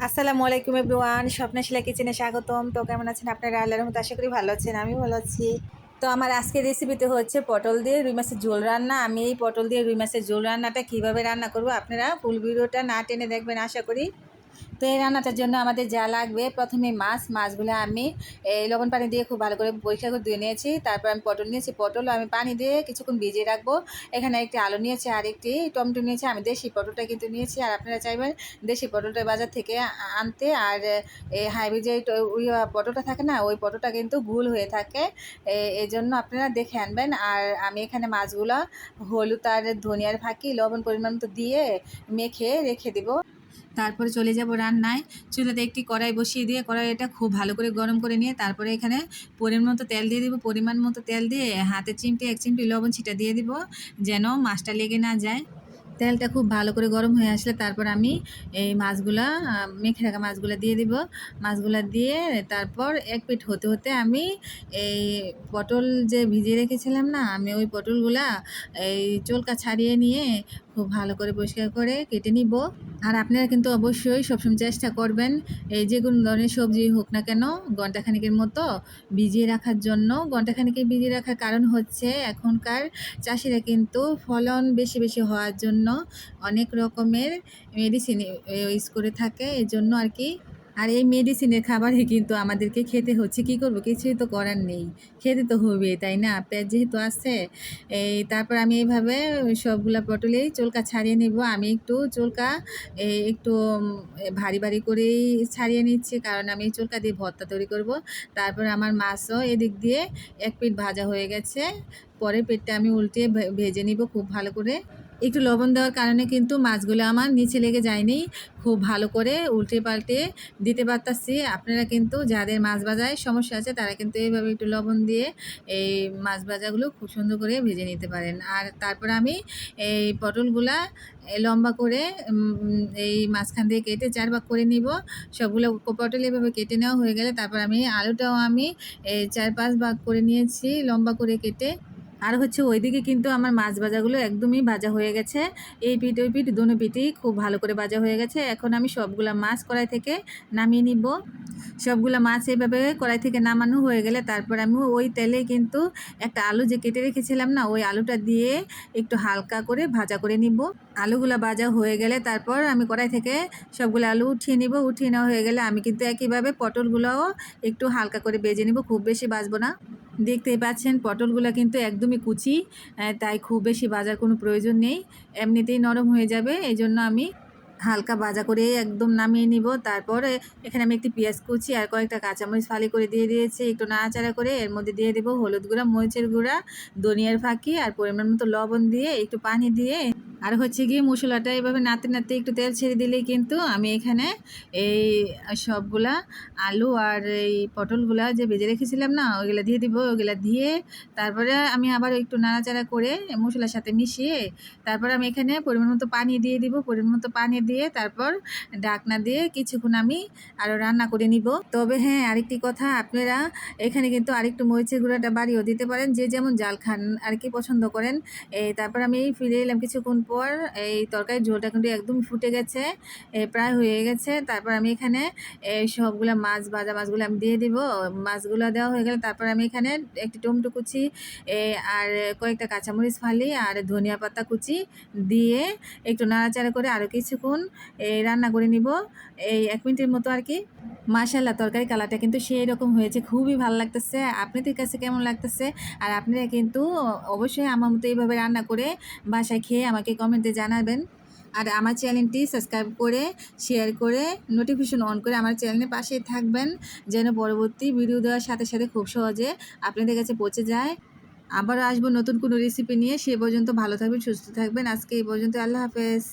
আসসালামু আলাইকুম এভরিওয়ান, স্বপ্নশীলা কিচেনে স্বাগতম। তো কেমন আছেন আপনারা? আল্লাহর রহমতে আশা করি ভালো আছেন। আমি ভালো আছি। তো আমার আজকের রেসিপিতে হচ্ছে পটল দিয়ে রুই মাছের ঝোল রান্না। আমি এই পটল দিয়ে রুই মাছের ঝোল রান্নাটা কীভাবে রান্না করব আপনারা ফুল ভিডিওটা না টেনে দেখবেন আশা করি। তো এই রান্নাটার জন্য আমাদের যা লাগবে, প্রথমে মাছগুলো আমি এই লবণ পানি দিয়ে খুব ভালো করে পরিষ্কার করে ধুয়ে নিয়েছি। তারপর আমি পটল নিয়েছি, পটল আমি পানি দিয়ে কিছুক্ষণ ভিজিয়ে রাখবো। এখানে একটি আলু নিয়েছি আর একটি টমেটো নিয়েছি। আমি দেশি পটলটা কিন্তু নিয়েছি, আর আপনারা চাইবেন দেশি পটলটা বাজার থেকে আনতে। আর এই হাইব্রিড যে ওই পটলটা থাকে না, ওই পটলটা কিন্তু গুল হয়ে থাকে, এই জন্য আপনারা দেখে আনবেন। আর আমি এখানে মাছগুলো হলুদ আর ধনিয়ার ফাঁকি লবণ পরিমাণ মতো দিয়ে মেখে রেখে দেবো। তারপরে চলে যাব রান্নায়। চুলাতে একটি কড়াই বসিয়ে দিয়ে কড়াইটা খুব ভালো করে গরম করে নিয়ে তারপরে এখানে পরিমাণ মতো তেল দিয়ে দিব। পরিমাণ মতো তেল দিয়ে হাতে চিমটে 1 চিমটি লবণ ছিটা দিয়ে দিব, যেন মাছটা লেগে না যায়। তেলটা খুব ভালো করে গরম হয়ে আসলে তারপর আমি এই মাছগুলা মেখে রাখা মাছগুলা দিয়ে দিব। মাছগুলা দিয়ে তারপর এক পিঠ হতে হতে আমি এই পটল যে ভিজিয়ে রেখেছিলাম না, আমি ওই পটলগুলা এই চোলকা ছাড়িয়ে নিয়ে খুব ভালো করে পরিষ্কার করে কেটে নিব। আর আপনারা কিন্তু অবশ্যই সবসময় চেষ্টা করবেন এই যে কোনো ধরনের সবজি হোক না কেন ঘন্টাখানেকের মতো ভিজিয়ে রাখার জন্য। ঘন্টাখানেকে ভিজিয়ে রাখার কারণ হচ্ছে এখনকার চাষিরা কিন্তু ফলন বেশি বেশি হওয়ার জন্য অনেক রকমের মেডিসিন ইউজ করে থাকে, এজন্য আর কি। আর এই মেডিসিনের খাবারই কিন্তু আমাদেরকে খেতে হচ্ছে, কি করব, কিছুই তো করার নেই, খেতে তো হবে, তাই না? পেট যেহেতু আছে। তারপর আমি এইভাবে সবগুলা পটলেই চুলকা ছাড়িয়ে নিব। আমি একটু চুলকা একটু ভারী ভারী করেই ছাড়িয়ে নিচ্ছি, কারণ আমি চুলকা দিয়ে ভর্তা তৈরি করব। তারপর আমার মাছও এদিক দিয়ে এক পিঠ ভাজা হয়ে গেছে। পরের পিঠটা আমি উল্টে ভেজে নিব খুব ভালো করে। একটু লবণ দেওয়ার কারণে কিন্তু মাছগুলো আমার নিচে লেগে যায়নি, খুব ভালো করে উল্টে পাল্টে দিতে পারতাছি। আপনারা কিন্তু যাদের মাছ ভাজায় সমস্যা আছে তারা কিন্তু এইভাবে একটু লবণ দিয়ে এই মাছ ভাজাগুলো খুব সুন্দর করে ভেজে নিতে পারেন। আর তারপর আমি এই পটলগুলা লম্বা করে এই মাঝখান দিয়ে কেটে 4 ভাগ করে নিব। সবগুলো পটল এভাবে কেটে নেওয়া হয়ে গেলে তারপর আমি আলুটাও আমি 4-5 ভাগ করে নিয়েছি লম্বা করে কেটে। আর হচ্ছে ওইদিকে কিন্তু আমার মাছ ভাজাগুলো একদমই ভাজা হয়ে গেছে। এই পিঠ ওই পিঠ দোনো পিঠই খুব ভালো করে ভাজা হয়ে গেছে। এখন আমি সবগুলা মাছ কড়াই থেকে নামিয়ে নিব। সবগুলা মাছ এইভাবে কড়াই থেকে নামানো হয়ে গেলে তারপর আমি ওই তেলে কিন্তু একটা আলু যে কেটে রেখেছিলাম না, ওই আলুটা দিয়ে একটু হালকা করে ভাজা করে নিব। আলুগুলা ভাজা হয়ে গেলে তারপর আমি কড়াই থেকে সবগুলো আলু উঠিয়ে নিব। উঠিয়ে নেওয়া হয়ে গেলে আমি কিন্তু একইভাবে পটলগুলোও একটু হালকা করে ভেজে নিব, খুব বেশি ভাজবো না। দেখতেই পাচ্ছেন পটলগুলো কিন্তু একদমই কুচি, তাই খুব বেশি ভাজার কোনো প্রয়োজন নেই, এমনিতেই নরম হয়ে যাবে। এই জন্য আমি হালকা ভাজা করে একদম নামিয়ে নিব। তারপরে এখানে আমি একটি পেঁয়াজ কুচি আর কয়েকটা কাঁচামরিচ ফালি করে দিয়ে দিয়েছি। একটু নাড়াচাড়া করে এর মধ্যে দিয়ে দেবো হলুদ গুঁড়া, মরিচের গুঁড়া, ধনিয়ার ফাঁকি আর পরিমাণ মতো লবণ দিয়ে একটু পানি দিয়ে আর হচ্ছে গিয়ে মশলাটা এভাবে নাড়তে নাড়তে একটু তেল ছেড়ে দিলেই কিন্তু আমি এখানে এই সবগুলা আলু আর এই পটলগুলা যে ভেজে রেখেছিলাম না, ওইগুলো দিয়ে দিব। ওইগুলা দিয়ে তারপরে আমি আবার একটু নাড়াচাড়া করে মশলার সাথে মিশিয়ে তারপর আমি এখানে পরিমাণ মতো পানি দিয়ে দিব। পরিমাণ মতো পানি দিয়ে তারপর ঢাকনা দিয়ে কিছুক্ষণ আমি আরও রান্না করে নিব। তবে হ্যাঁ, আরেকটি কথা, আপনারা এখানে কিন্তু আরেকটু মরিচের গুঁড়াটা বাড়িয়েও দিতে পারেন, যে যেমন জাল খান আর কি পছন্দ করেন। তারপর আমি ফিরে এলাম কিছুক্ষণ পর। এই তরকারির ঝোলটা কিন্তু একদম ফুটে গেছে, প্রায় হয়ে গেছে। তারপর আমি এখানে সবগুলা ভাজা মাছগুলো আমি দিয়ে দিব। মাছগুলো দেওয়া হয়ে গেলে তারপর আমি এখানে একটি টমেটো কুচি আর কয়েকটা কাঁচামরিচ ফালি আর ধনিয়া পাতা কুচি দিয়ে একটু নাড়াচাড়া করে আরও কিছুক্ষণ রান্না করে নিব, এই 1 মিনিটের মতো আর কি। মাশাআল্লাহ, তরকারি কালারটা কিন্তু সেই রকম হয়েছে, খুবই ভালো লাগতেছে। আপনাদের কাছে কেমন লাগতেছে? আর আপনারা কিন্তু অবশ্যই আমার মতো এইভাবে রান্না করে বাসায় খেয়ে আমাকে কমেন্টে জানাবেন। আর আমার চ্যানেলটি সাবস্ক্রাইব করে শেয়ার করে নোটিফিকেশন অন করে আমার চ্যানেলের পাশেই থাকবেন, যেন পরবর্তী ভিডিও দেওয়ার সাথে সাথে খুব সহজে আপনাদের কাছে পৌঁছে যায়। আবারও আসবো নতুন কোনো রেসিপি নিয়ে। সে পর্যন্ত ভালো থাকবেন, সুস্থ থাকবেন। আজকে এই পর্যন্ত, আল্লাহ হাফেজ।